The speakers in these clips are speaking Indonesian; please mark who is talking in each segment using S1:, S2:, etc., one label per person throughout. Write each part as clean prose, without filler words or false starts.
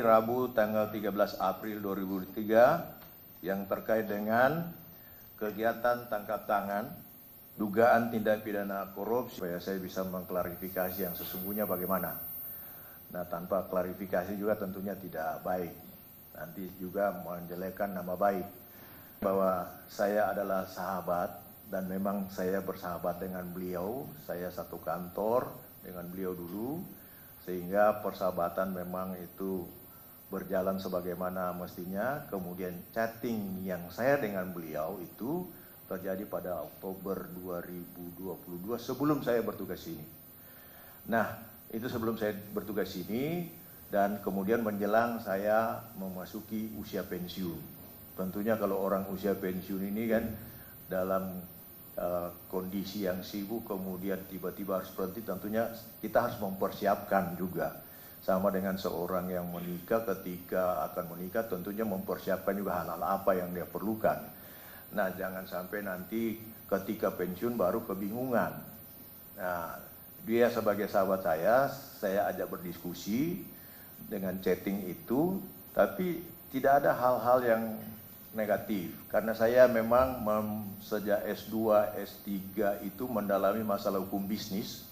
S1: Rabu tanggal 13 April 2003 yang terkait dengan kegiatan tangkap tangan dugaan tindak pidana korupsi, supaya saya bisa mengklarifikasi yang sesungguhnya bagaimana. Nah, tanpa klarifikasi juga tentunya tidak baik. Nanti juga menjelekkan nama baik. Bahwa saya adalah sahabat dan memang saya bersahabat dengan beliau. Saya satu kantor dengan beliau dulu, sehingga persahabatan memang itu berjalan sebagaimana mestinya. Kemudian chatting yang saya dengan beliau itu terjadi pada Oktober 2022 sebelum saya bertugas ini. Nah, itu sebelum saya bertugas ini dan kemudian menjelang saya memasuki usia pensiun. Tentunya kalau orang usia pensiun ini kan dalam kondisi yang sibuk kemudian tiba-tiba harus berhenti, tentunya kita harus mempersiapkan juga. Sama dengan seorang yang menikah, ketika akan menikah tentunya mempersiapkan juga hal-hal apa yang dia perlukan. Nah, jangan sampai nanti ketika pensiun baru kebingungan. Nah, dia sebagai sahabat saya ajak berdiskusi dengan chatting itu, tapi tidak ada hal-hal yang negatif. Karena saya memang sejak S2, S3 itu mendalami masalah hukum bisnis,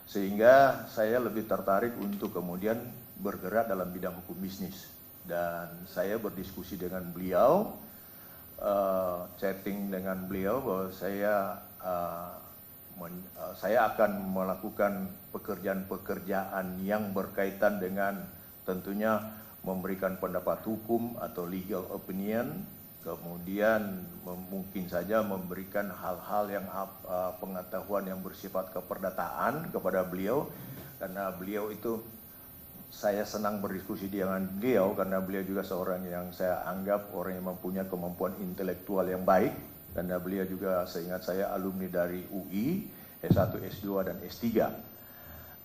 S1: sehingga saya lebih tertarik untuk kemudian bergerak dalam bidang hukum bisnis. Dan saya berdiskusi dengan beliau, chatting dengan beliau bahwa saya akan melakukan pekerjaan-pekerjaan yang berkaitan dengan tentunya memberikan pendapat hukum atau legal opinion, kemudian mungkin saja memberikan hal-hal yang pengetahuan yang bersifat keperdataan kepada beliau, karena beliau itu saya senang berdiskusi dengan beliau karena beliau juga seorang yang saya anggap orang yang mempunyai kemampuan intelektual yang baik, karena beliau juga seingat saya alumni dari UI, S1, S2 dan S3.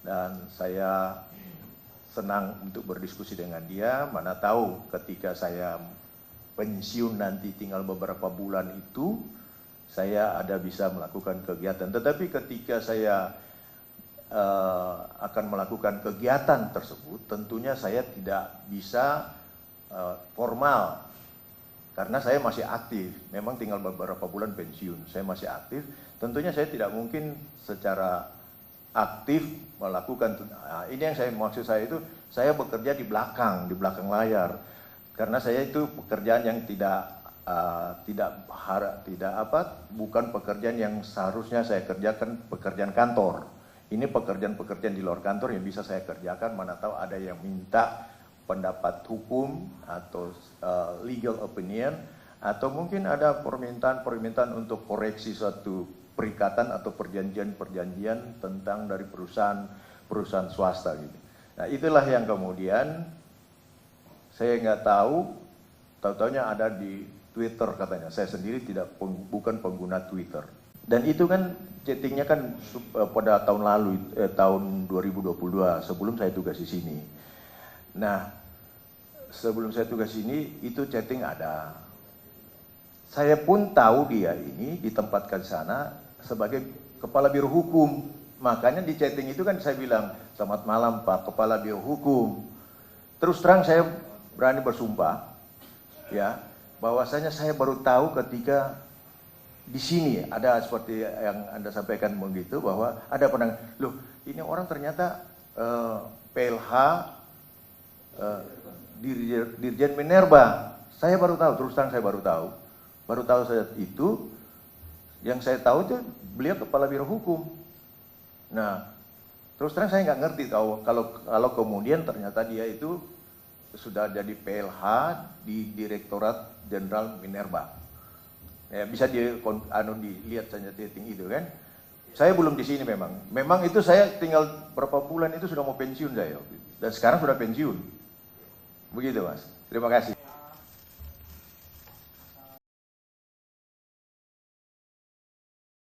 S1: Dan saya senang untuk berdiskusi dengan dia, mana tahu ketika saya pensiun nanti tinggal beberapa bulan itu saya ada bisa melakukan kegiatan. Tetapi ketika saya akan melakukan kegiatan tersebut, tentunya saya tidak bisa formal karena saya masih aktif. Memang tinggal beberapa bulan pensiun, saya masih aktif. Tentunya saya tidak mungkin secara aktif melakukan. Ini yang saya maksud, saya itu saya bekerja di belakang layar, karena saya itu pekerjaan yang bukan pekerjaan yang seharusnya saya kerjakan, pekerjaan kantor. Ini pekerjaan-pekerjaan di luar kantor yang bisa saya kerjakan, mana tahu ada yang minta pendapat hukum atau legal opinion, atau mungkin ada permintaan untuk koreksi suatu perikatan atau perjanjian tentang dari perusahaan swasta gitu. Nah, itulah yang kemudian saya nggak tahu-taunya ada di Twitter katanya. Saya sendiri bukan pengguna Twitter. Dan itu kan chattingnya kan pada tahun lalu, tahun 2022, sebelum saya tugas di sini. Nah, sebelum saya tugas di sini, itu chatting ada. Saya pun tahu dia ini ditempatkan sana sebagai Kepala Biro Hukum. Makanya di chatting itu kan saya bilang, "Selamat malam Pak Kepala Biro Hukum." Terus terang saya berani bersumpah, ya, bahwasanya saya baru tahu ketika di sini ada seperti yang Anda sampaikan begitu, bahwa ada loh ini orang ternyata PLH Dirjen Minerba. Saya baru tahu, terus terang saya baru tahu saat itu. Yang saya tahu itu beliau Kepala Biro Hukum. Nah, terus terang saya nggak ngerti kalau kemudian ternyata dia itu sudah jadi PLH di Direktorat Jenderal Minerba. Ya, bisa dilihat saja chatting itu kan. Saya belum di sini memang. Memang itu saya tinggal berapa bulan itu sudah mau pensiun saya. Dan sekarang sudah pensiun. Begitu Mas. Terima kasih.